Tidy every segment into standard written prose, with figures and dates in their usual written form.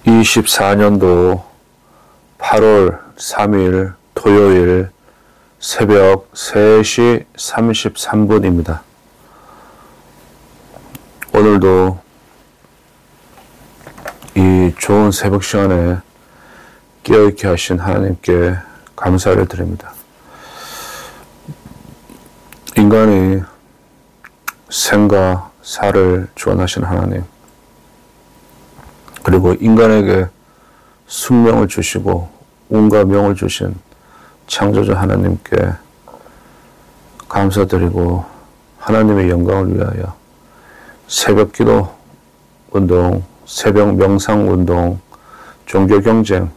2024년도 8월 3일 토요일 새벽 3시 33분입니다. 오늘도 이 좋은 새벽 시간에 깨어있게 하신 하나님께 감사를 드립니다. 인간이 생과 사를 주관하신 하나님, 그리고 인간에게 숙명을 주시고 운과 명을 주신 창조주 하나님께 감사드리고 하나님의 영광을 위하여 새벽 기도 운동, 새벽 명상 운동, 종교 경쟁,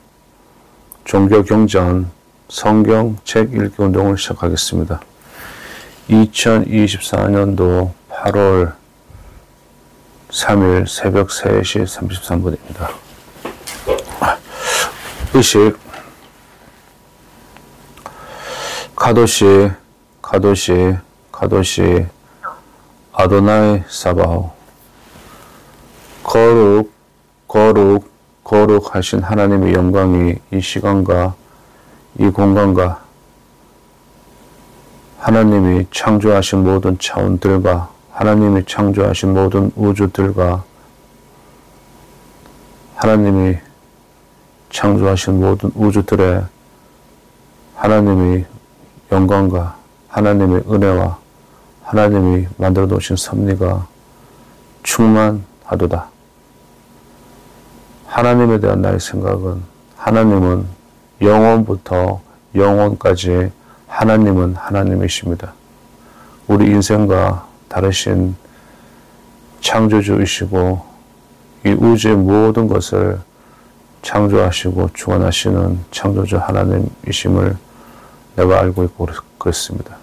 종교 경전, 성경 책 읽기 운동을 시작하겠습니다. 2024년도 8월 3일 새벽 3시 33분입니다. 의식 카도시 카도시 카도시 아도나이 사바오 거룩 거룩 거룩하신 하나님의 영광이 이 시간과 이 공간과 하나님이 창조하신 모든 차원들과 하나님이 창조하신 모든 우주들과 하나님이 창조하신 모든 우주들의 하나님의 영광과 하나님의 은혜와 하나님이 만들어 놓으신 섭리가 충만하도다. 하나님에 대한 나의 생각은 하나님은 영원부터 영원까지 하나님은 하나님이십니다. 우리 인생과 다르신 창조주이시고 이 우주의 모든 것을 창조하시고 주관하시는 창조주 하나님이심을 내가 알고 있고 그렇습니다.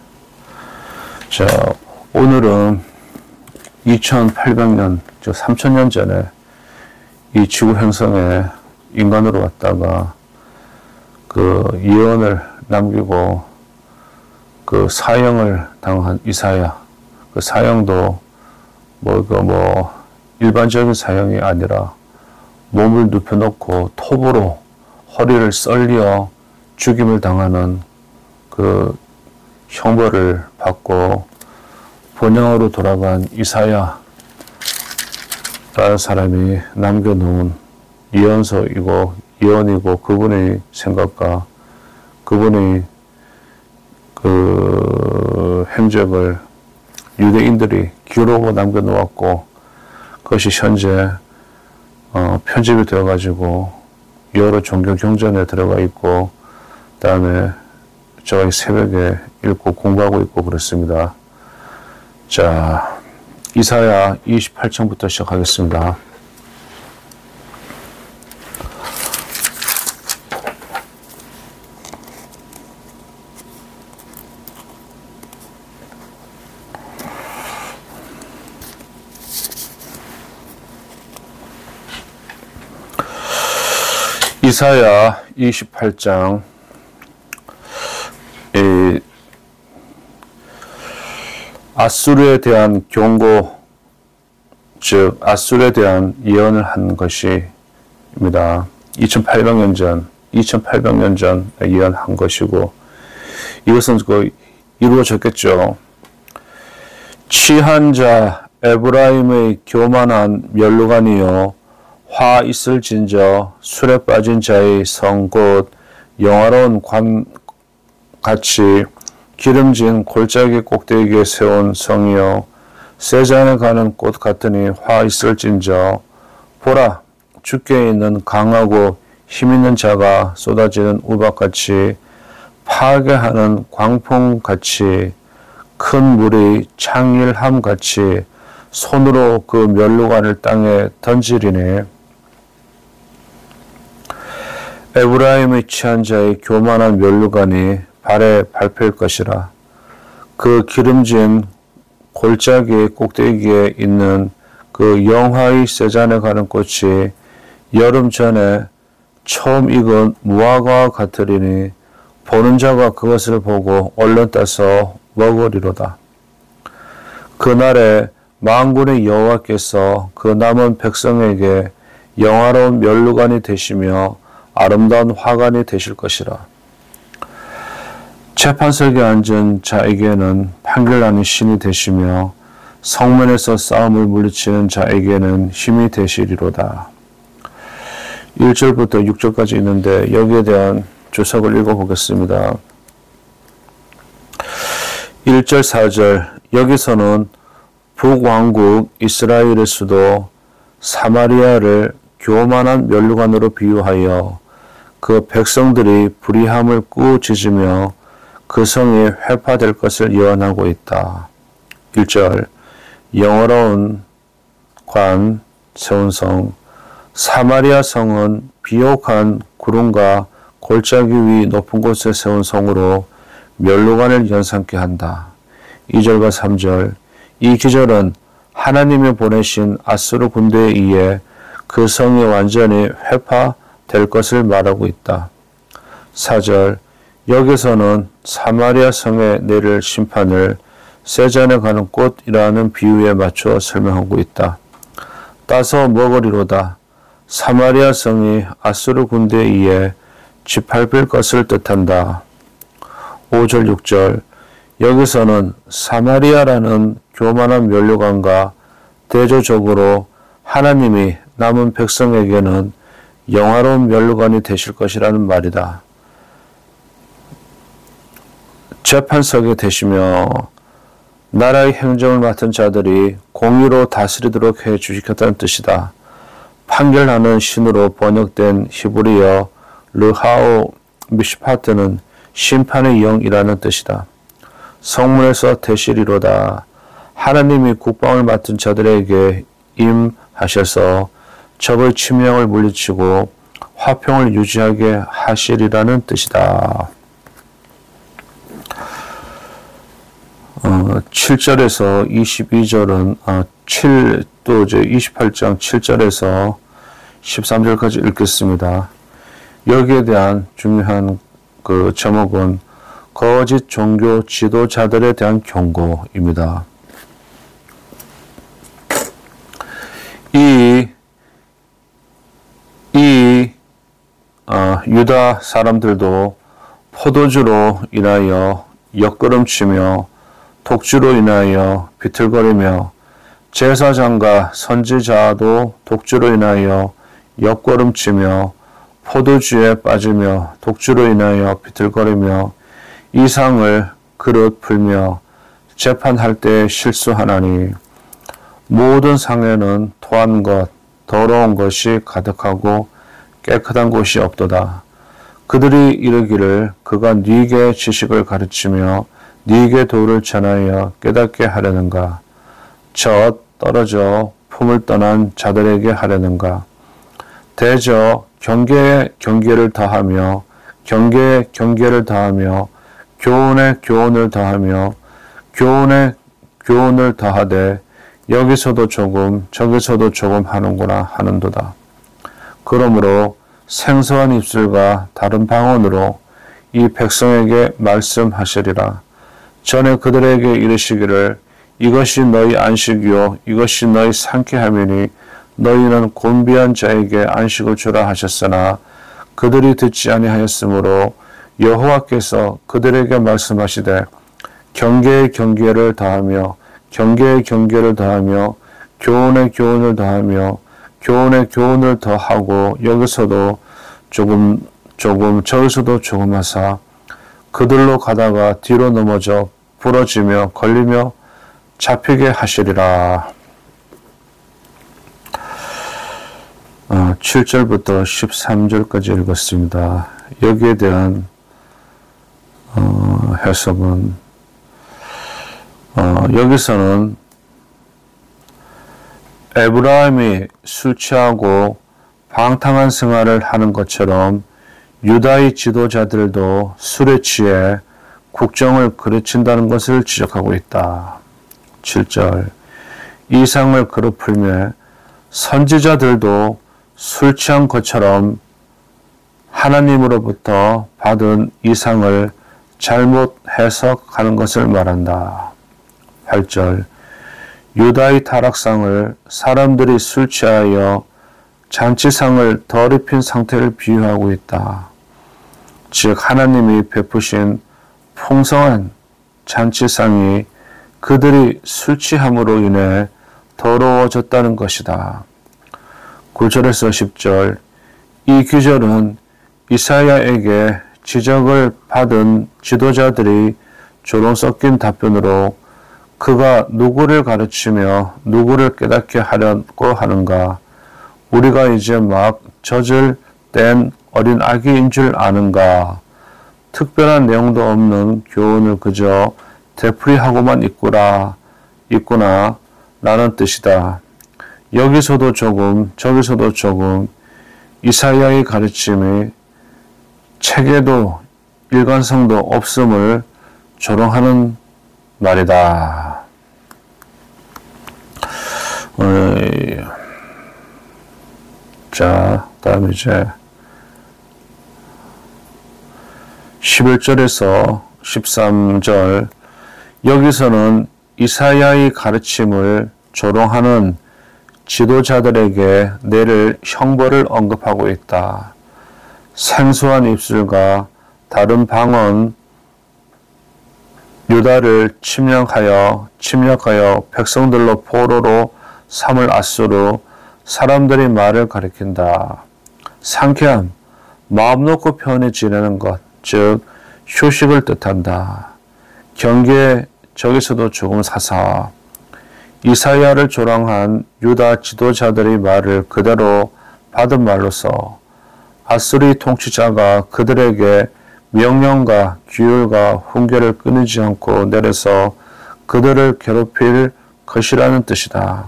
자, 오늘은 2800년, 즉 3000년 전에 이 지구 행성에 인간으로 왔다가 그 예언을 남기고 그 사형을 당한 이사야, 그 사형도 일반적인 사형이 아니라 몸을 눕혀놓고 톱으로 허리를 썰려 죽임을 당하는 그 형벌을 받고 본향으로 돌아간 이사야라는 사람이 남겨놓은 예언서이고 예언이고 그분의 생각과 그분의 그 행적을 유대인들이 기록으로 남겨놓았고 그것이 현재 편집이 되어가지고 여러 종교 경전에 들어가 있고 그 다음에 제가 새벽에 읽고 공부하고 있고 그렇습니다. 자, 이사야 28장부터 시작하겠습니다. 이사야 28장 아수르에 대한 경고, 즉 아수르에 대한 예언을 한 것입니다. 2800년 전 예언한 것이고 이것은 이루어졌겠죠. 취한 자 에브라임의 교만한 멸루간이요 화 있을진저 술에 빠진 자의 성 곧 영화로운 관같이 기름진 골짜기 꼭대기에 세운 성이요 세잔에 가는 꽃 같으니 화 있을진저 보라 주께 있는 강하고 힘있는 자가 쏟아지는 우박같이 파괴하는 광풍같이 큰 물이 창일함같이 손으로 그 멸루관을 땅에 던지리니 에브라임의 취한 자의 교만한 멸루관이 발에 밟힐 것이라. 그 기름진 골짜기 꼭대기에 있는 그 영화의 세잔에 가는 꽃이 여름 전에 처음 익은 무화과와 같으리니 보는 자가 그것을 보고 얼른 따서 먹으리로다. 그날에 만군의 여호와께서 그 남은 백성에게 영화로운 면류관이 되시며 아름다운 화관이 되실 것이라. 재판석에 앉은 자에게는 판결하는 신이 되시며 성문에서 싸움을 물리치는 자에게는 힘이 되시리로다. 1절부터 6절까지 있는데 여기에 대한 주석을 읽어보겠습니다. 1절 4절 여기서는 북왕국 이스라엘의 수도 사마리아를 교만한 면류관으로 비유하여 그 백성들이 불의함을 꾸짖으며 그 성이 회파될 것을 예언하고 있다. 1절 영어로운 관 세운 성 사마리아 성은 비옥한 구름과 골짜기 위 높은 곳에 세운 성으로 면류관을 연상케 한다. 2절과 3절 이 기절은 하나님이 보내신 아수르 군대에 의해 그 성이 완전히 회파될 것을 말하고 있다. 4절 여기서는 사마리아 성에 내릴 심판을 세잔에 가는 꽃이라는 비유에 맞춰 설명하고 있다. 따서 먹으리로다. 사마리아 성이 아수르 군대에 의해 짓밟힐 것을 뜻한다. 5절 6절 여기서는 사마리아라는 교만한 면류관과 대조적으로 하나님이 남은 백성에게는 영화로운 면류관이 되실 것이라는 말이다. 재판석에 되시며 나라의 행정을 맡은 자들이 공의로 다스리도록 해 주시겠다는 뜻이다. 판결하는 신으로 번역된 히브리어 르하오 미시파트는 심판의 영이라는 뜻이다. 성문에서 되시리로다. 하나님이 국방을 맡은 자들에게 임하셔서 적의 치명을 물리치고 화평을 유지하게 하시리라는 뜻이다. 7절에서 22절은 또 이제 28장 7절에서 13절까지 읽겠습니다. 여기에 대한 중요한 그 제목은 거짓 종교 지도자들에 대한 경고입니다. 유다 사람들도 포도주로 인하여 옆걸음치며 독주로 인하여 비틀거리며 제사장과 선지자도 독주로 인하여 옆걸음치며 포도주에 빠지며 독주로 인하여 비틀거리며 이상을 그릇 풀며 재판할 때 실수하나니 모든 상에는 토한 것, 더러운 것이 가득하고 깨끗한 곳이 없도다. 그들이 이르기를 그가 네게 지식을 가르치며 네게 도를 전하여 깨닫게 하려는가? 저 떨어져 품을 떠난 자들에게 하려는가? 대저 경계에 경계를 더하며 경계에 경계를 더하며 교훈에 교훈을 더하며 교훈에 교훈을 더하되 여기서도 조금 저기서도 조금 하는구나 하는도다. 그러므로 생소한 입술과 다른 방언으로 이 백성에게 말씀하시리라. 전에 그들에게 이르시기를 이것이 너희 안식이요 이것이 너희 상쾌함이니 너희는 곤비한 자에게 안식을 주라 하셨으나 그들이 듣지 아니하였으므로 여호와께서 그들에게 말씀하시되 경계에 경계를 더하며 경계에 경계를 더하며 교훈에 교훈을 더하며 교훈에 교훈을 더하고 여기서도 조금 저기서도 조금 하사 그들로 가다가 뒤로 넘어져 부러지며 걸리며 잡히게 하시리라. 7절부터 13절까지 읽었습니다. 여기에 대한 해석은 여기서는 에브라임이 술 취하고 방탕한 생활을 하는 것처럼 유다의 지도자들도 술에 취해 국정을 그르친다는 것을 지적하고 있다. 7절 이상을 그릇 풀며 선지자들도 술 취한 것처럼 하나님으로부터 받은 이상을 잘못 해석하는 것을 말한다. 8절 유다의 타락상을 사람들이 술 취하여 잔치상을 덜 입힌 상태를 비유하고 있다. 즉 하나님이 베푸신 풍성한 잔치상이 그들이 술 취함으로 인해 더러워졌다는 것이다. 9절에서 10절 이 규절은 이사야에게 지적을 받은 지도자들이 조롱 섞인 답변으로 그가 누구를 가르치며 누구를 깨닫게 하려고 하는가? 우리가 이제 막 젖을 뗀 어린 아기인 줄 아는가? 특별한 내용도 없는 교훈을 그저 되풀이하고만 있구나 라는 뜻이다. 여기서도 조금 저기서도 조금 이사야의 가르침이 책에도 일관성도 없음을 조롱하는 말이다. 자, 다음 이제 11절에서 13절 여기서는 이사야의 가르침을 조롱하는 지도자들에게 내릴 형벌을 언급하고 있다. 생소한 입술과 다른 방언 유다를 침략하여 백성들로 포로로 삼을 아수르 사람들이 말을 가리킨다. 상쾌함, 마음 놓고 편히 지내는 것, 즉 휴식을 뜻한다. 경계 저기서도 조금 사사. 이사야를 조롱한 유다 지도자들의 말을 그대로 받은 말로서 아수리 통치자가 그들에게 명령과 규율과 훈계를 끊이지 않고 내려서 그들을 괴롭힐 것이라는 뜻이다.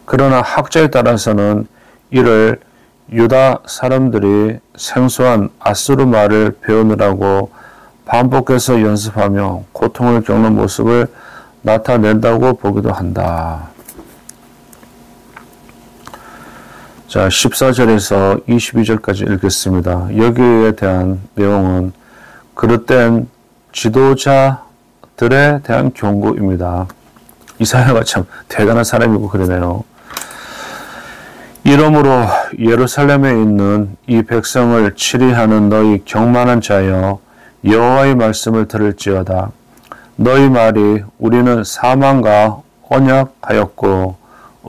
그러나 학자에 따라서는 이를 유다 사람들이 생소한 아수르 말을 배우느라고 반복해서 연습하며 고통을 겪는 모습을 나타낸다고 보기도 한다. 자, 14절에서 22절까지 읽겠습니다. 여기에 대한 내용은 그릇된 지도자들에 대한 경고입니다. 이사야가 참 대단한 사람이고 그러네요. 이러므로 예루살렘에 있는 이 백성을 치리하는 너희 경만한 자여 여호와의 말씀을 들을지어다. 너희 말이 우리는 사망과 언약하였고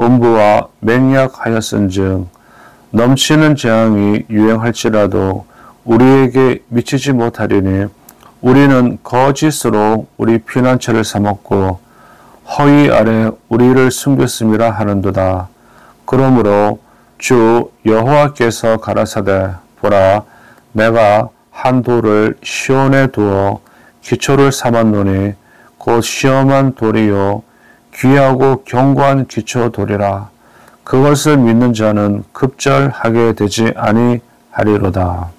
음부와 맹약하였은즉 넘치는 재앙이 유행할지라도 우리에게 미치지 못하리니 우리는 거짓으로 우리 피난처를 삼았고 허위 아래 우리를 숨겼음이라 하는도다. 그러므로 주 여호와께서 가라사대 보라 내가 한 돌을 시온에 두어 기초를 삼았노니 곧 시험한 돌이요 귀하고 견고한 기초 돌이라. 그것을 믿는 자는 급절하게 되지 아니하리로다.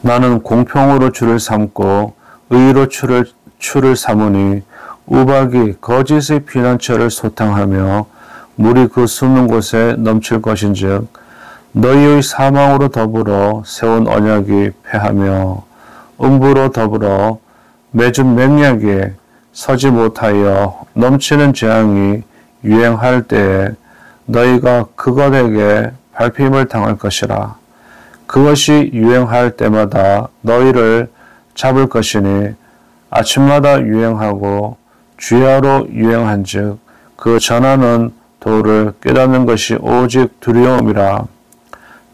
나는 공평으로 주를 삼고 의로 추를 삼으니 우박이 거짓의 피난처를 소탕하며 물이 그 숨는 곳에 넘칠 것인즉 너희의 사망으로 더불어 세운 언약이 패하며 음부로 더불어 맺은 맹약에 서지 못하여 넘치는 재앙이 유행할 때에 너희가 그것에게 밟힘을 당할 것이라. 그것이 유행할 때마다 너희를 잡을 것이니 아침마다 유행하고 주야로 유행한즉 그 전하는 도를 깨닫는 것이 오직 두려움이라.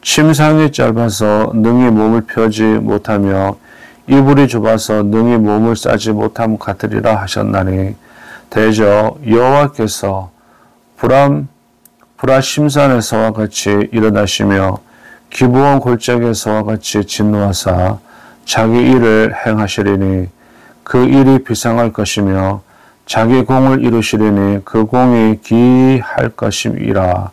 침상이 짧아서 능히 몸을 펴지 못하며 이불이 좁아서 능히 몸을 싸지 못함 같으리라 하셨나니 대저 여호와께서 브라심산에서와 같이 일어나시며 기브온 골짜기에서와 같이 진노하사 자기 일을 행하시리니 그 일이 비상할 것이며 자기 공을 이루시리니 그 공이 기이할 것임이라.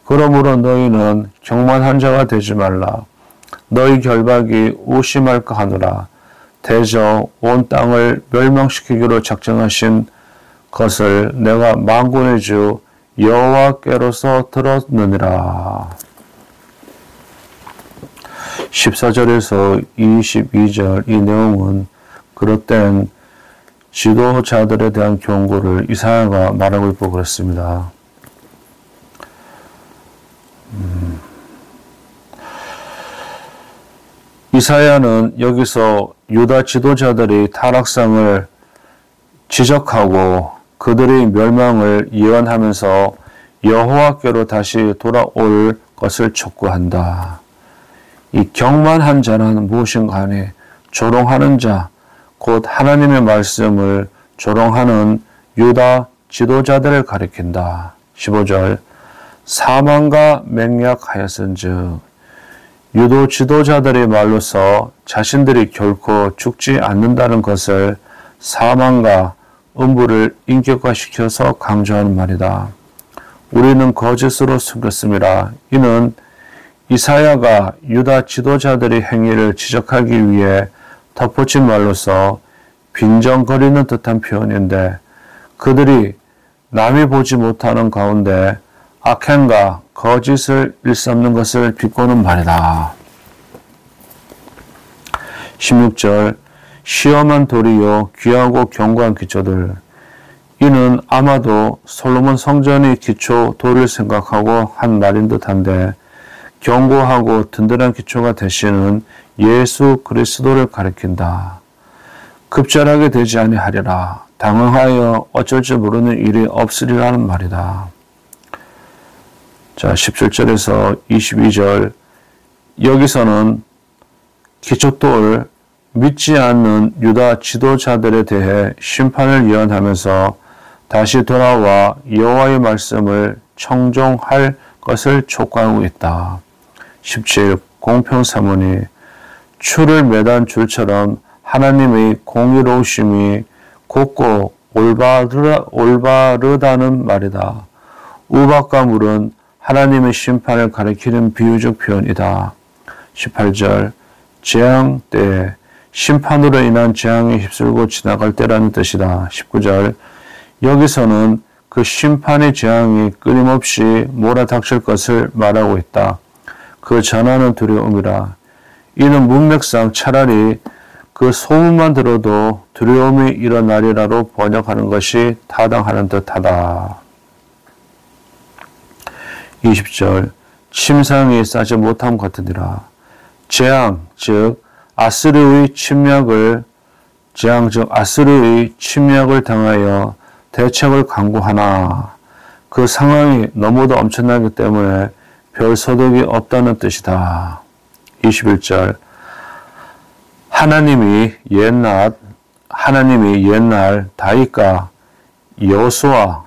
그러므로 너희는 경만한 자가 되지 말라. 너희 결박이 우심할까 하노라. 대저 온 땅을 멸망시키기로 작정하신 것을 내가 만군의 주 여호와께로서 들었느니라. 14절에서 22절 이 내용은 그릇된 지도자들에 대한 경고를 이사야가 말하고 있고 그렇습니다. 이사야는 여기서 유다 지도자들이 타락상을 지적하고 그들의 멸망을 예언하면서 여호와께로 다시 돌아올 것을 촉구한다. 이 경만한 자는 무엇인가 하니 조롱하는 자, 곧 하나님의 말씀을 조롱하는 유다 지도자들을 가리킨다. 15절 사망과 맹약하였은즉 유도 지도자들의 말로서 자신들이 결코 죽지 않는다는 것을 사망과 음부를 인격화시켜서 강조하는 말이다. 우리는 거짓으로 숨겼습니다. 이는 이사야가 유다 지도자들의 행위를 지적하기 위해 덧붙인 말로서 빈정거리는 듯한 표현인데 그들이 남이 보지 못하는 가운데 악행과 거짓을 일삼는 것을 비꼬는 말이다. 16절 시험한 돌이요 귀하고 견고한 기초들 이는 아마도 솔로몬 성전의 기초 돌을 생각하고 한 말인 듯한데 견고하고 든든한 기초가 되시는 예수 그리스도를 가리킨다. 급절하게 되지 아니하리라. 당황하여 어쩔 줄 모르는 일이 없으리라는 말이다. 자, 17절에서 22절 여기서는 기초돌 믿지 않는 유다 지도자들에 대해 심판을 예언하면서 다시 돌아와 여호와의 말씀을 청종할 것을 촉구하고 있다. 17. 공평사문이 추를 매단 줄처럼 하나님의 공의로우심이 곱고 올바르다는 말이다. 우박과 물은 하나님의 심판을 가리키는 비유적 표현이다. 18절 재앙 때 심판으로 인한 재앙에 휩쓸고 지나갈 때라는 뜻이다. 19절 여기서는 그 심판의 재앙이 끊임없이 몰아닥칠 것을 말하고 있다. 그 전하는 두려움이라. 이는 문맥상 차라리 그 소문만 들어도 두려움이 일어나리라로 번역하는 것이 타당하는 듯하다. 20절 침상이 싸지 못함 같으니라. 재앙 즉 아스르의 침략을 당하여 대책을 강구하나 그 상황이 너무도 엄청나기 때문에 별 소득이 없다는 뜻이다. 21절 하나님이 옛날 다윗과 여호수아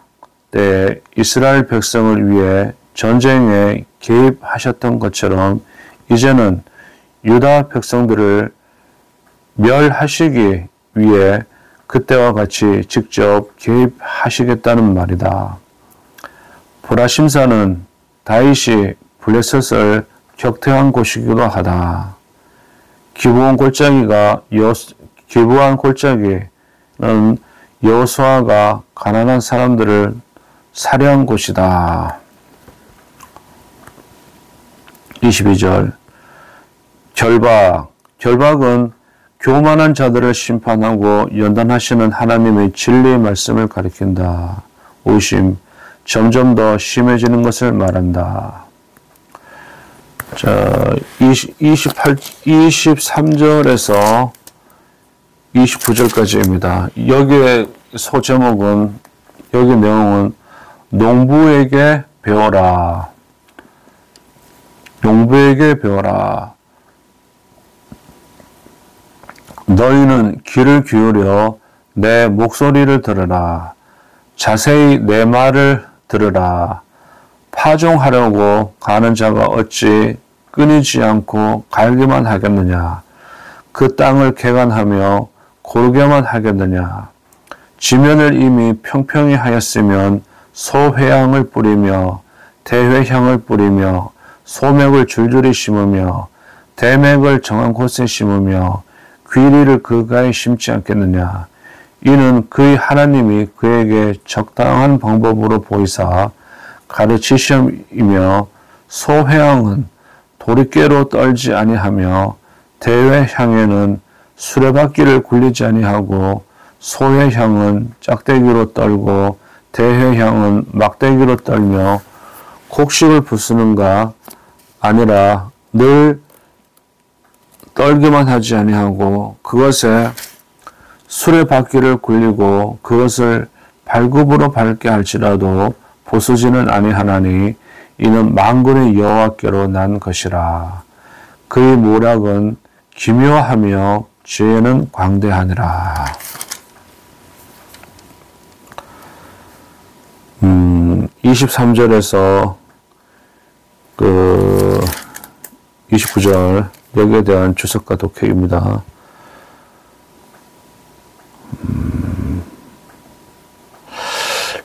때 이스라엘 백성을 위해 전쟁에 개입하셨던 것처럼 이제는 유다 백성들을 멸하시기 위해 그때와 같이 직접 개입하시겠다는 말이다. 보라심사는 다윗이 블레셋을 격퇴한 곳이기도 하다. 기브온 골짜기는 여호수아가 가난한 사람들을 살해한 곳이다. 22절 결박은 교만한 자들을 심판하고 연단하시는 하나님의 진리의 말씀을 가리킨다. 오심 점점 더 심해지는 것을 말한다. 자, 23절에서 29절까지입니다. 여기에 소제목은, 여기 내용은 농부에게 배워라. 농부에게 배워라. 너희는 귀를 기울여 내 목소리를 들으라. 자세히 내 말을 들으라. 파종하려고 가는 자가 어찌 끊이지 않고 갈기만 하겠느냐. 그 땅을 개간하며 고르게만 하겠느냐. 지면을 이미 평평히 하였으면 소회향을 뿌리며 대회향을 뿌리며 소맥을 줄줄이 심으며 대맥을 정한 곳에 심으며 귀리를 그가에 심지 않겠느냐. 이는 그의 하나님이 그에게 적당한 방법으로 보이사 가르치심이며 소회향은 도리깨로 떨지 아니하며 대회향에는 수레바퀴를 굴리지 아니하고 소의 향은 짝대기로 떨고 대의 향은 막대기로 떨며 곡식을 부수는가 아니라 늘 떨기만 하지 아니하고 그것에 수레 바퀴를 굴리고 그것을 발굽으로 밟게 할지라도 부수지는 아니하나니 이는 만군의 여호와께로 난 것이라. 그의 모략은 기묘하며 죄는 광대하니라. 23절에서 29절 여기에 대한 주석과 독해입니다.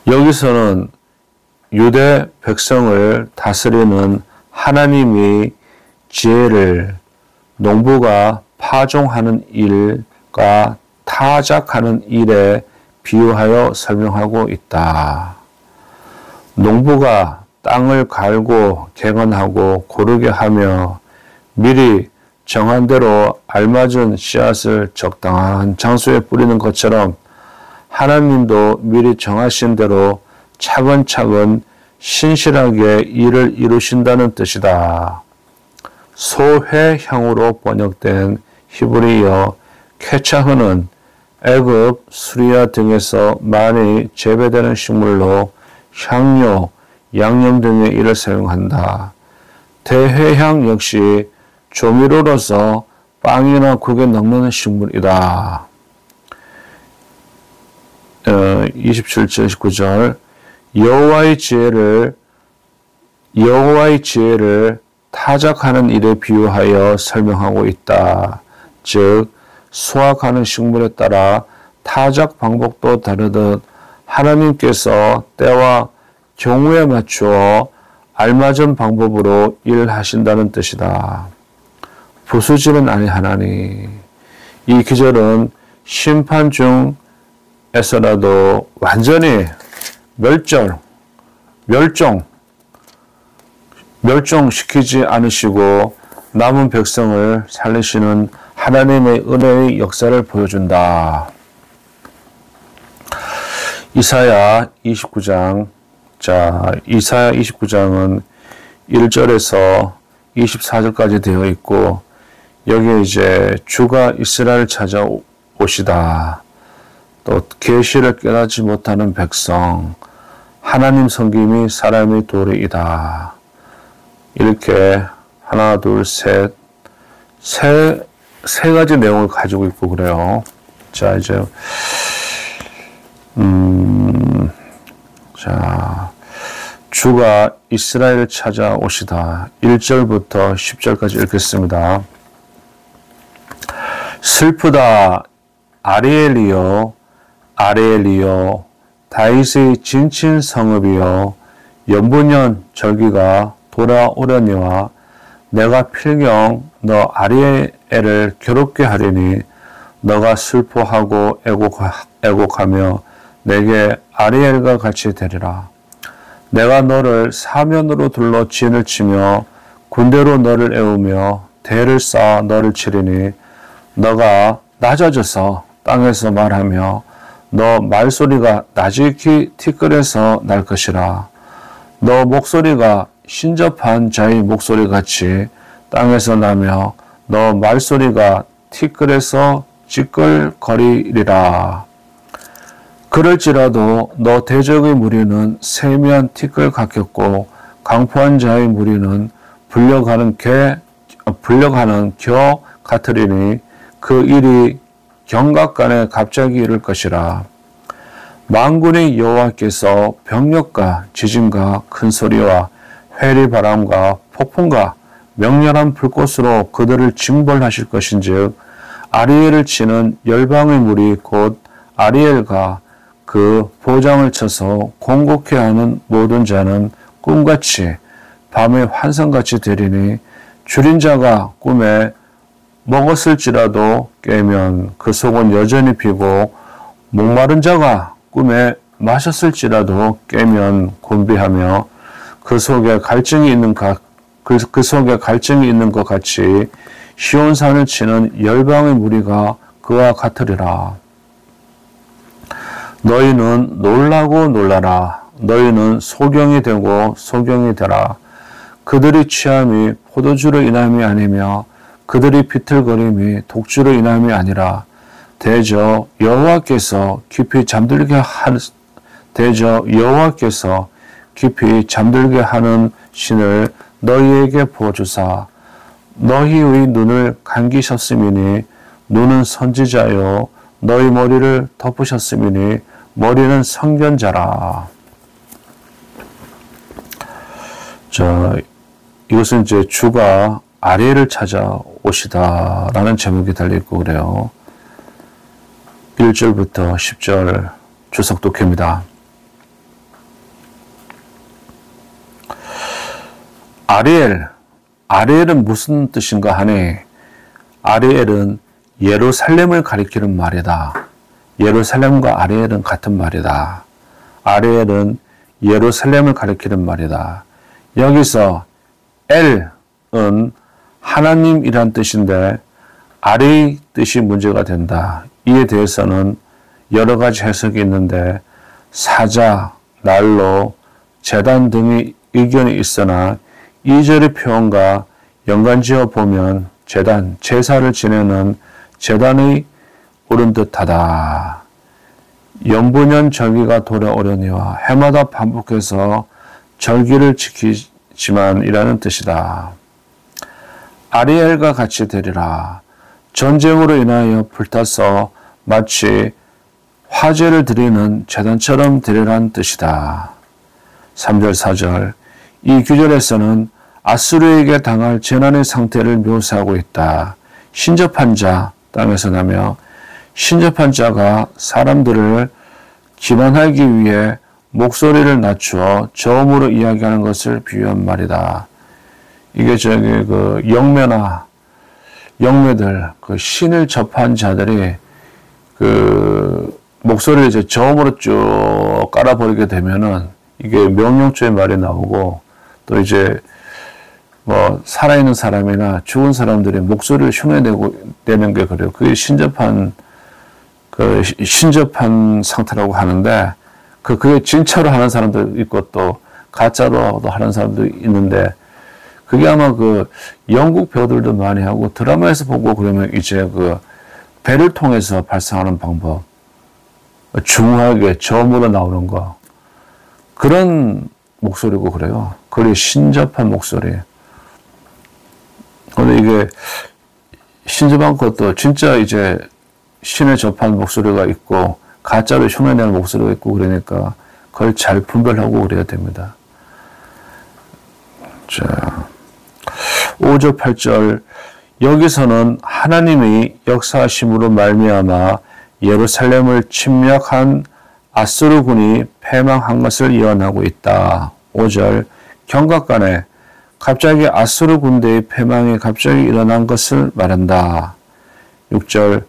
여기서는 유대 백성을 다스리는 하나님이 지혜를 농부가 파종하는 일과 타작하는 일에 비유하여 설명하고 있다. 농부가 땅을 갈고 개건하고 고르게 하며 미리 정한 대로 알맞은 씨앗을 적당한 장소에 뿌리는 것처럼 하나님도 미리 정하신 대로 차근차근 신실하게 일을 이루신다는 뜻이다. 소회향으로 번역된 히브리어 케차흐는 애굽, 수리아 등에서 많이 재배되는 식물로 향료, 양념 등의 일을 사용한다. 대회향 역시 조미료로서 빵이나 국에 넣는 식물이다. 27절, 19절 여호와의 지혜를 타작하는 일에 비유하여 설명하고 있다. 즉 수확하는 식물에 따라 타작 방법도 다르듯 하나님께서 때와 경우에 맞추어 알맞은 방법으로 일하신다는 뜻이다. 부수지는 아니하나니. 이 기절은 심판 중에서라도 완전히 멸종시키지 않으시고 남은 백성을 살리시는 하나님의 은혜의 역사를 보여준다. 이사야 29장. 이사야 29장은 1절에서 24절까지 되어 있고 여기에 이제 주가 이스라엘 찾아오시다. 또 계시를 깨닫지 못하는 백성, 하나님 섬김이 사람의 도리이다. 이렇게 하나, 둘, 셋, 세 가지 내용을 가지고 있고 그래요. 자, 이제 주가 이스라엘을 찾아오시다. 1절부터 10절까지 읽겠습니다. 슬프다 아리엘이여 아리엘이여 다윗의 진친 성읍이여 연분년 절기가 돌아오려니와 내가 필경 너 아리엘을 괴롭게 하리니 너가 슬퍼하고 애곡하며 내게 아리엘과 같이 되리라. 내가 너를 사면으로 둘러 진을 치며 군대로 너를 애우며 대를 쌓아 너를 치리니 너가 낮아져서 땅에서 말하며 너 말소리가 나직히 티끌에서 날 것이라. 너 목소리가 신접한 자의 목소리같이 땅에서 나며 너 말소리가 티끌에서 찌끌거리리라. 그럴지라도 너 대적의 무리는 세미한 티끌 같겠고 강포한 자의 무리는 불려가는 겨 같으리니 그 일이 경각간에 갑자기 이를 것이라. 만군의 여호와께서 병력과 지진과 큰 소리와 회리바람과 폭풍과 맹렬한 불꽃으로 그들을 징벌하실 것인즉 아리엘을 치는 열방의 무리 곧 아리엘과 그 보장을 쳐서 공곡해 하는 모든 자는 꿈같이 밤의 환상같이 되리니 줄인 자가 꿈에 먹었을지라도 깨면 그 속은 여전히 비고 목마른 자가 꿈에 마셨을지라도 깨면 곤비하며 그 속에 갈증이 있는 것 같이 시온산을 치는 열방의 무리가 그와 같으리라. 너희는 놀라고 놀라라. 너희는 소경이 되고 소경이 되라. 그들이 취함이 포도주로 인함이 아니며 그들이 비틀거림이 독주로 인함이 아니라 대저 여호와께서 깊이 잠들게 하는 신을 너희에게 부어주사 너희의 눈을 감기셨음이니 눈은 선지자요 너희 머리를 덮으셨음이니 머리는 선견자라. 자, 이것은 이제 주가 아리엘을 찾아오시다라는 제목이 달려있고 그래요. 1절부터 10절 주석 독해입니다. 아리엘은 무슨 뜻인가 하니 아리엘은 예루살렘을 가리키는 말이다. 예루살렘과 아리엘은 같은 말이다. 아리엘은 예루살렘을 가리키는 말이다. 여기서 엘은 하나님이란 뜻인데 아리 뜻이 문제가 된다. 이에 대해서는 여러 가지 해석이 있는데 사자, 난로, 제단 등의 의견이 있으나 2절의 표현과 연관지어 보면 제단, 제사를 지내는 제단의 옳은 듯하다. 연분연 절기가 돌아오려니와 해마다 반복해서 절기를 지키지만 이라는 뜻이다. 아리엘과 같이 되리라. 전쟁으로 인하여 불타서 마치 화제를 드리는 제단처럼 되리라는 뜻이다. 3절, 4절 이 규절에서는 아수르에게 당할 재난의 상태를 묘사하고 있다. 신접한 자, 땅에서 나며 신접한 자가 사람들을 기만하기 위해 목소리를 낮추어 저음으로 이야기하는 것을 비유한 말이다. 이게 그 영매들, 그 신을 접한 자들이 그 목소리를 이제 저음으로 쭉 깔아버리게 되면은 이게 명령조의 말이 나오고 또 이제 뭐 살아있는 사람이나 죽은 사람들이 목소리를 흉내내는 게 그래요. 그게 신접한 상태라고 하는데 그게 진짜로 하는 사람도 있고 또 가짜로도 하는 사람도 있는데 그게 아마 그 영국 배우들도 많이 하고 드라마에서 보고 그러면 이제 그 배를 통해서 발생하는 방법 중후하게 저음으로 나오는 거 그런 목소리고 그래요. 그게 신접한 목소리. 근데 이게 신접한 것도 진짜 이제 신에 접한 목소리가 있고 가짜로 흉내내는 목소리가 있고 그러니까 그걸 잘 분별하고 그래야 됩니다. 자, 5절 8절 여기서는 하나님의 역사하심으로 말미암아 예루살렘을 침략한 아수르군이 패망한 것을 예언하고 있다. 5절 경각간에 갑자기 아수르 군대의 패망이 갑자기 일어난 것을 말한다. 6절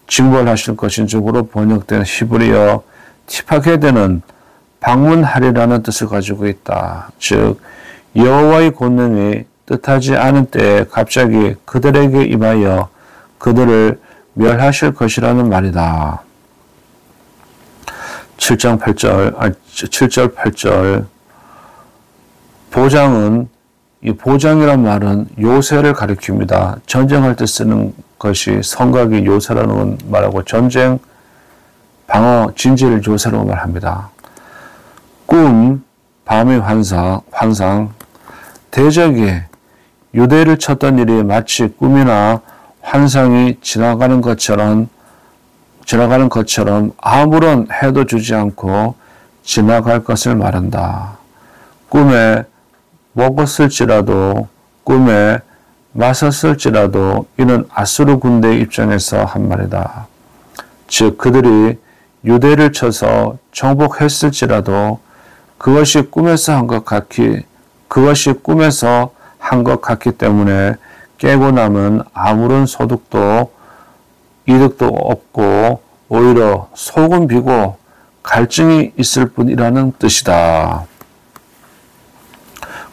징벌하실 것인 쪽으로 번역된 히브리어 티파게드는 방문하리라는 뜻을 가지고 있다. 즉 여호와의 권능이 뜻하지 않은 때에 갑자기 그들에게 임하여 그들을 멸하실 것이라는 말이다. 7절 8절 보장은 이 보장이란 말은 요새를 가리킵니다. 전쟁할 때 쓰는 것이 성곽이 요새라는 말하고 전쟁, 방어, 진지를 요새라고 말합니다. 꿈, 밤의 환상, 대적이 유대를 쳤던 일이 마치 꿈이나 환상이 지나가는 것처럼 아무런 해도 주지 않고 지나갈 것을 말한다. 꿈에 먹었을지라도 꿈에 마셨을지라도 이는 아수르 군대의 입장에서 한 말이다. 즉 그들이 유대를 쳐서 정복했을지라도 그것이 꿈에서 한 것 같기 때문에 깨고 나면 아무런 소득도 이득도 없고 오히려 속은 비고 갈증이 있을 뿐이라는 뜻이다.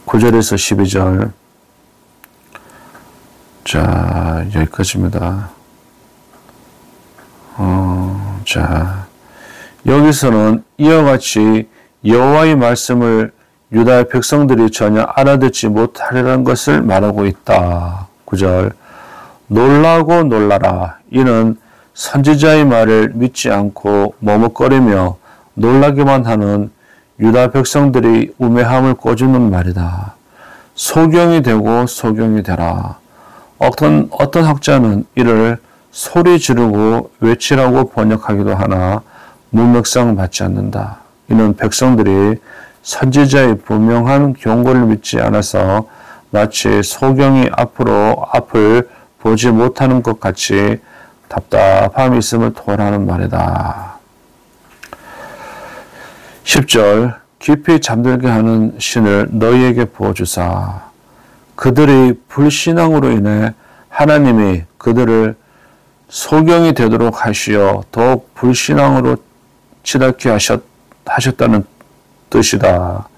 9절에서 12절 자 여기까지입니다. 자 여기서는 이와 같이 여호와의 말씀을 유다의 백성들이 전혀 알아듣지 못하리라는 것을 말하고 있다. 9절 놀라고 놀라라. 이는 선지자의 말을 믿지 않고 머뭇거리며 놀라기만 하는 유다 백성들이 우매함을 꼬주는 말이다. 소경이 되고 소경이 되라. 어떤 학자는 이를 소리 지르고 외치라고 번역하기도 하나 문맥상 맞지 않는다. 이는 백성들이 선지자의 분명한 경고를 믿지 않아서 마치 소경이 앞을 보지 못하는 것 같이 답답함이 있음을 토하는 말이다. 10절 깊이 잠들게 하는 신을 너희에게 부어주사 그들이 불신앙으로 인해 하나님이 그들을 소경이 되도록 하시어 더욱 불신앙으로 치닫게 하셨다는 뜻이다.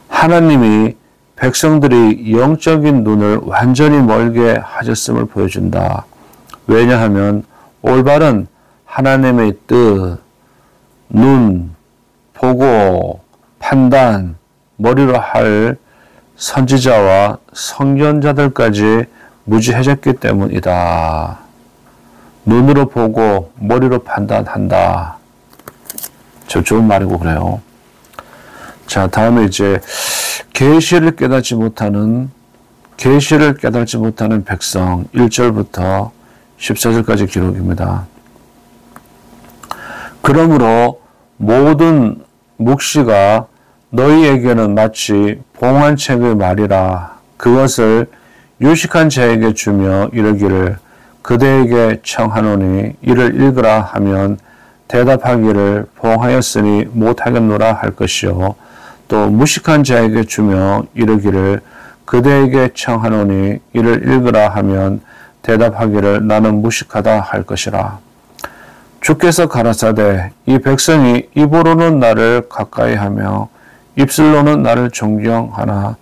하나님이 백성들이 영적인 눈을 완전히 멀게 하셨음을 보여준다. 왜냐하면 올바른 하나님의 뜻, 눈, 보고, 판단, 머리로 할 선지자와 선견자들까지 무지해졌기 때문이다. 눈으로 보고 머리로 판단한다. 저 좋은 말이고 그래요. 자, 다음에 이제 계시를 깨닫지 못하는 백성 1절부터 14절까지 기록입니다. 그러므로 모든 묵시가 너희에게는 마치 봉안책의 말이라. 그것을 유식한 자에게 주며 이르기를 그대에게 청하노니 이를 읽으라 하면 대답하기를 봉하였으니 못하겠노라 할 것이요 또 무식한 자에게 주며 이르기를 그대에게 청하노니 이를 읽으라 하면 대답하기를 나는 무식하다 할 것이라. 주께서 가라사대 이 백성이 입으로는 나를 가까이하며 입술로는 나를 존경하나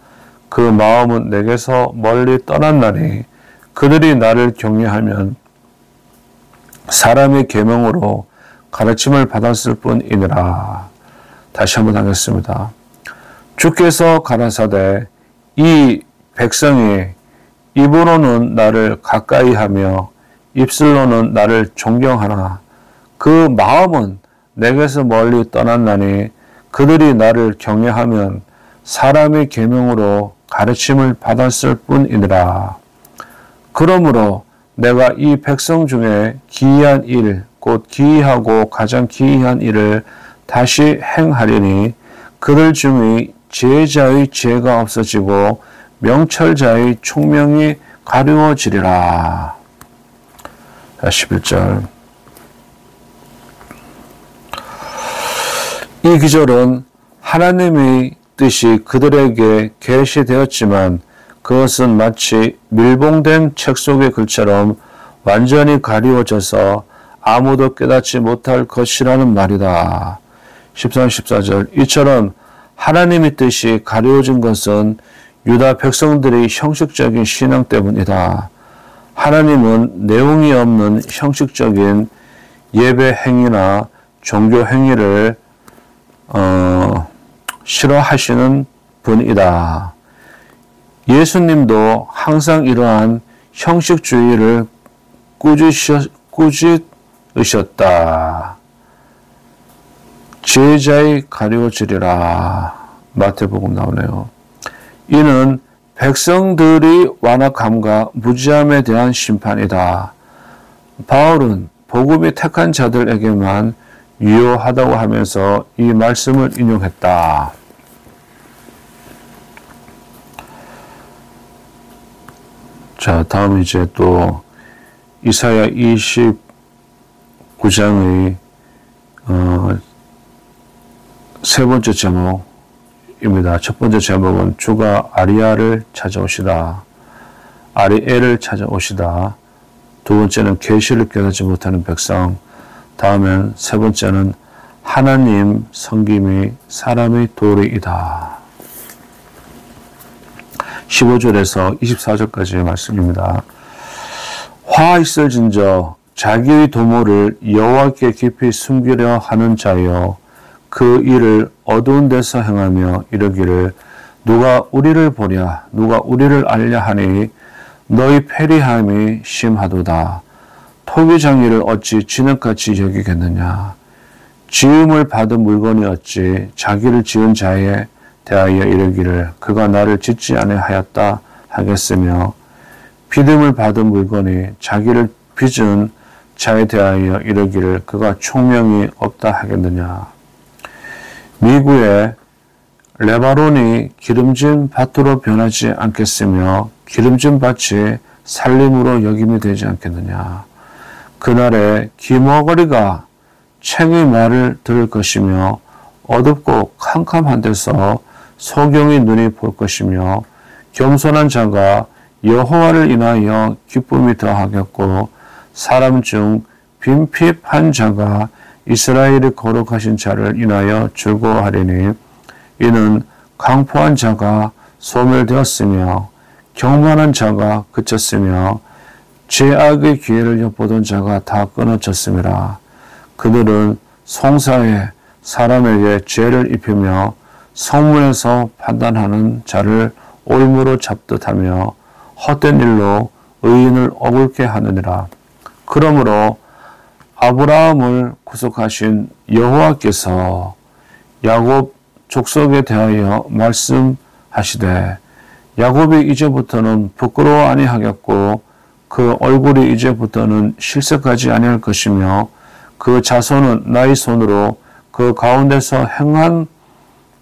그 마음은 내게서 멀리 떠났나니 그들이 나를 경외하면 사람의 계명으로 가르침을 받았을 뿐이니라. 다시 한번 하겠습니다. 주께서 가라사대 이 백성이 입으로는 나를 가까이하며 입술로는 나를 존경하나 그 마음은 내게서 멀리 떠났나니 그들이 나를 경외하면 사람의 계명으로 가르침을 받았을 뿐이니라. 그러므로 내가 이 백성 중에 기이한 일, 곧 기이하고 가장 기이한 일을 다시 행하리니 그들 중에 지혜자의 지혜가 없어지고 명철자의 총명이 가리워지리라. 11절 이 기절은 하나님의 뜻이 그들에게 계시되었지만 그것은 마치 밀봉된 책 속의 글처럼 완전히 가리워져서 아무도 깨닫지 못할 것이라는 말이다. 13, 14절 이처럼 하나님의 뜻이 가리워진 것은 유다 백성들의 형식적인 신앙 때문이다. 하나님은 내용이 없는 형식적인 예배 행위나 종교 행위를 싫어하시는 분이다. 예수님도 항상 이러한 형식주의를 꾸짖으셨다. 지혜자의 가리워지리라. 마태복음 나오네요. 이는 백성들이 완악함과 무지함에 대한 심판이다. 바울은 복음이 택한 자들에게만 유효하다고 하면서 이 말씀을 인용했다. 자, 다음 이제 또 이사야 29장의 세 번째 제목입니다. 첫 번째 제목은 주가 아리아를 찾아오시다. 아리엘을 찾아오시다. 두 번째는 계시를 깨닫지 못하는 백성. 다음엔 세 번째는 하나님 섬김이 사람의 도리이다. 15절에서 24절까지의 말씀입니다. 화 있을진저 자기의 도모를 여호와께 깊이 숨기려 하는 자여 그 일을 어두운 데서 행하며 이르기를 누가 우리를 보랴 누가 우리를 알랴 하니 너희 패리함이 심하도다. 토기장이를 어찌 진흙같이 여기겠느냐. 지음을 받은 물건이 어찌 자기를 지은 자에 대하여 이르기를 그가 나를 짓지 아니하였다 하겠으며 빚음을 받은 물건이 자기를 빚은 자에 대하여 이르기를 그가 총명이 없다 하겠느냐. 미구에 레바논이 기름진 밭으로 변하지 않겠으며 기름진 밭이 살림으로 여김이 되지 않겠느냐. 그날에 기머거리가 챙의 말을 들을 것이며 어둡고 캄캄한 데서 소경의 눈이 볼 것이며 겸손한 자가 여호와를 인하여 기쁨이 더하겠고 사람 중 빈핍한 자가 이스라엘의 거룩하신 자를 인하여 즐거워하리니 이는 강포한 자가 소멸되었으며 경만한 자가 그쳤으며 죄악의 기회를 엿보던 자가 다 끊어졌음이라. 그들은 송사에 사람에게 죄를 입히며 성문에서 판단하는 자를 올무로 잡듯하며 헛된 일로 의인을 억울케 하느니라. 그러므로 아브라함을 구속하신 여호와께서 야곱 족속에 대하여 말씀하시되 야곱이 이제부터는 부끄러워 아니하겠고 그 얼굴이 이제부터는 실색하지 아니할 것이며 그 자손은 나의 손으로 그 가운데서 행한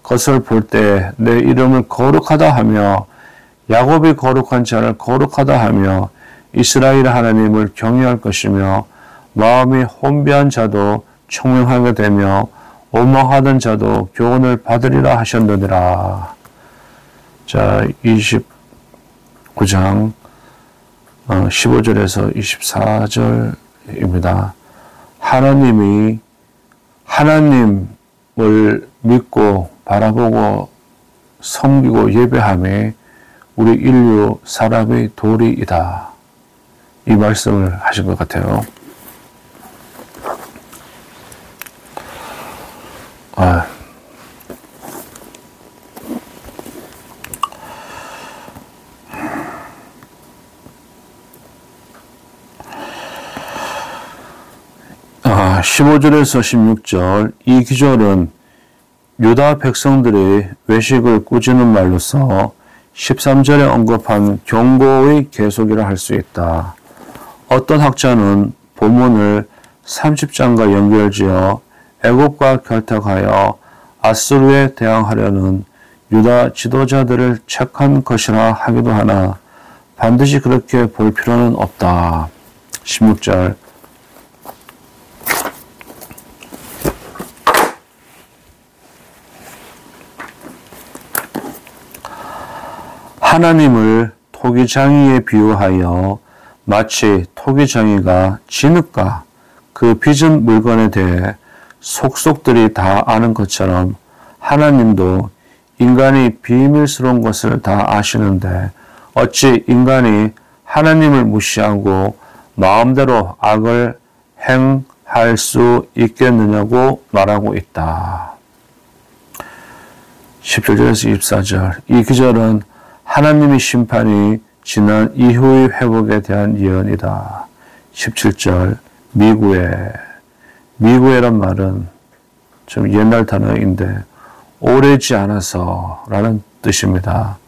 것을 볼 때 내 이름을 거룩하다 하며 야곱이 거룩한 자를 거룩하다 하며 이스라엘 하나님을 경외할 것이며 마음이 혼비한 자도 총명하게 되며 오망하던 자도 교훈을 받으리라 하셨느니라. 자, 29장 15절에서 24절입니다. 하나님이 하나님을 믿고 바라보고 섬기고 예배함에 우리 인류 사람의 도리이다. 이 말씀을 하신 것 같아요. 15절에서 16절 이 기절은 유다 백성들이 외식을 꾸짖는 말로서 13절에 언급한 경고의 계속이라 할 수 있다. 어떤 학자는 본문을 30장과 연결지어 애굽과 결탁하여 아수르에 대항하려는 유다 지도자들을 책한 것이라 하기도 하나 반드시 그렇게 볼 필요는 없다. 16절 하나님을 토기장이에 비유하여 마치 토기장이가 진흙과 그 빚은 물건에 대해 속속들이 다 아는 것처럼 하나님도 인간이 비밀스러운 것을 다 아시는데 어찌 인간이 하나님을 무시하고 마음대로 악을 행할 수 있겠느냐고 말하고 있다. 17절에서 24절 이 기절은 하나님의 심판이 지난 이후의 회복에 대한 예언이다. 17절 미구에란 말은 좀 옛날 단어인데 오래지 않아서 라는 뜻입니다.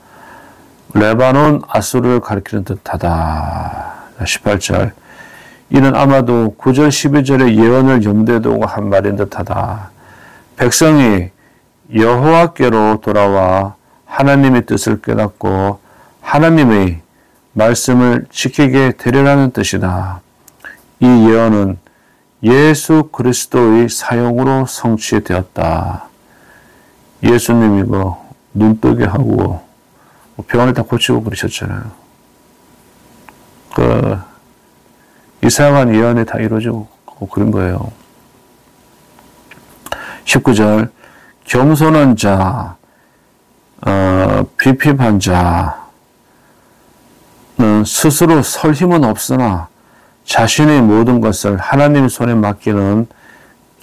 레바논 아수르를 가리키는 듯하다. 18절 이는 아마도 9절 12절의 예언을 염두에 두고 한 말인 듯하다. 백성이 여호와께로 돌아와 하나님의 뜻을 깨닫고 하나님의 말씀을 지키게 되리라는 뜻이다. 이 예언은 예수 그리스도의 사용으로 성취되었다. 예수님이 눈 뜨게 하고 병원을 다 고치고 그러셨잖아요. 이상한 예언이 다 이루어지고 그런 거예요. 19절 겸손한 자, 비핍한 자는 스스로 설 힘은 없으나 자신의 모든 것을 하나님 손에 맡기는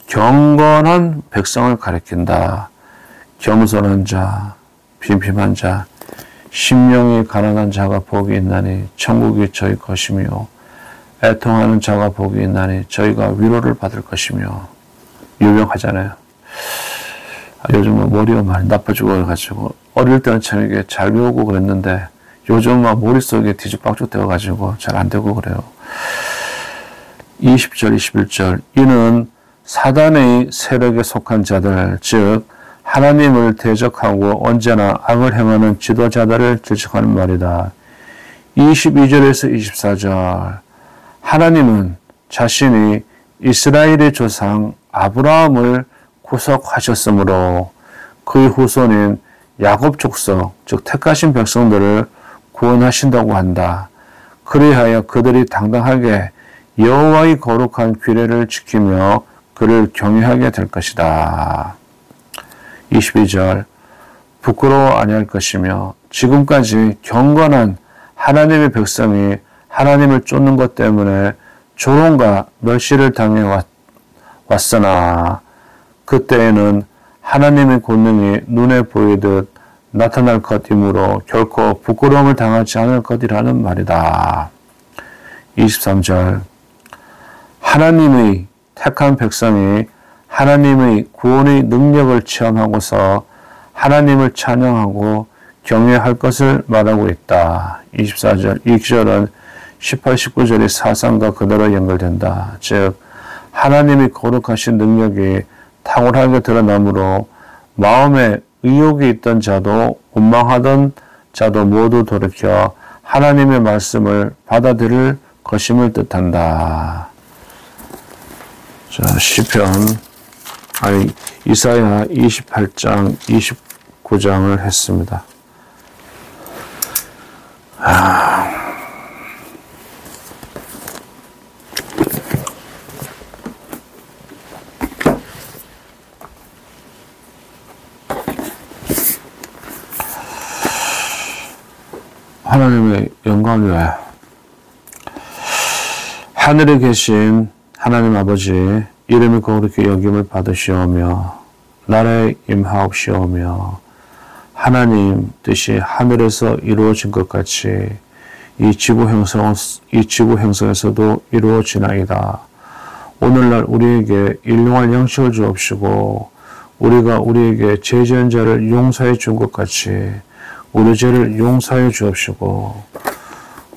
경건한 백성을 가리킨다. 겸손한 자, 빈핍한 자, 심령이 가난한 자가 복이 있나니 천국이 저희 것이며 애통하는 자가 복이 있나니 저희가 위로를 받을 것이며. 유명하잖아요. 요즘은 머리가 많이 나빠지고 그래가지고 어릴 때는 참 이게 잘 배우고 그랬는데 요즘은 막 머릿속에 뒤죽박죽 되어가지고 잘 안 되고 그래요. 20절 21절 이는 사단의 세력에 속한 자들 즉 하나님을 대적하고 언제나 악을 행하는 지도자들을 지적하는 말이다. 22절에서 24절 하나님은 자신이 이스라엘의 조상 아브라함을 구속하셨으므로 그의 후손인 야곱 족속 즉 택하신 백성들을 구원하신다고 한다. 그리하여 그들이 당당하게 여호와의 거룩한 규례를 지키며 그를 경외하게 될 것이다. 22절 부끄러워 아니할 것이며 지금까지 경건한 하나님의 백성이 하나님을 쫓는 것 때문에 조롱과 멸시를 당해 왔으나 그때에는 하나님의 권능이 눈에 보이듯 나타날 것이므로 결코 부끄러움을 당하지 않을 것이라는 말이다. 23절 하나님의 택한 백성이 하나님의 구원의 능력을 체험하고서 하나님을 찬양하고 경외할 것을 말하고 있다. 24절, 이 기절은 18, 19절의 사상과 그대로 연결된다. 즉 하나님의 거룩하신 능력이 탁월하게 드러나므로 마음에 의욕이 있던 자도 원망하던 자도 모두 돌이켜 하나님의 말씀을 받아들일 것임을 뜻한다. 자, 이사야 28장 29장을 했습니다. 하나님의 영광을 위하여 하늘에 계신 하나님 아버지 이름이 거룩히 여김을 받으시오며 나라에 임하옵시오며 하나님 뜻이 하늘에서 이루어진 것 같이 이 지구 행성에서도 이루어지나이다. 오늘날 우리에게 일용할 양식을 주옵시고 우리가 우리에게 죄 지은 자를 용서해 준 것 같이 우리 죄를 용서해 주옵시고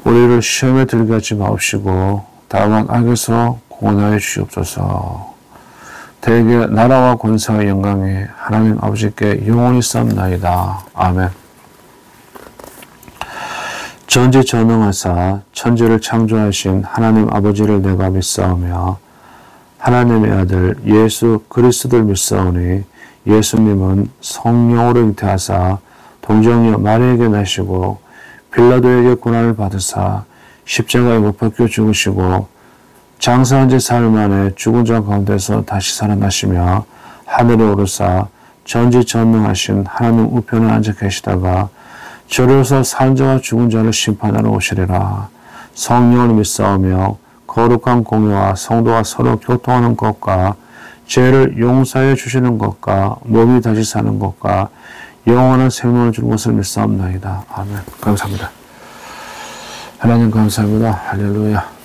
우리를 시험에 들게 하지 마옵시고 다만 악에서 구원하여 주옵소서. 대개 나라와 권세와 영광이 하나님 아버지께 영원히 쌓옵나이다. 아멘. 전지전능하사 천지를 창조하신 하나님 아버지를 내가 믿사오며 하나님의 아들 예수 그리스도를 믿사오니 예수님은 성령으로 잉태하사 동정녀 마리아에게 나시고 빌라도에게 고난을 받으사 십자가에 못 박혀 죽으시고 장사한 지 사흘 만에 죽은 자 가운데서 다시 살아나시며 하늘에 오르사 전지전능하신 하나님 우편에 앉아 계시다가 저려서 산 자와 죽은 자를 심판하러 오시리라. 성령을 믿사오며 거룩한 공예와 성도와 서로 교통하는 것과 죄를 용서해 주시는 것과 몸이 다시 사는 것과 영원한 생명을 주는 것을 믿사옵나이다. 아멘. 감사합니다. 하나님 감사합니다. 할렐루야.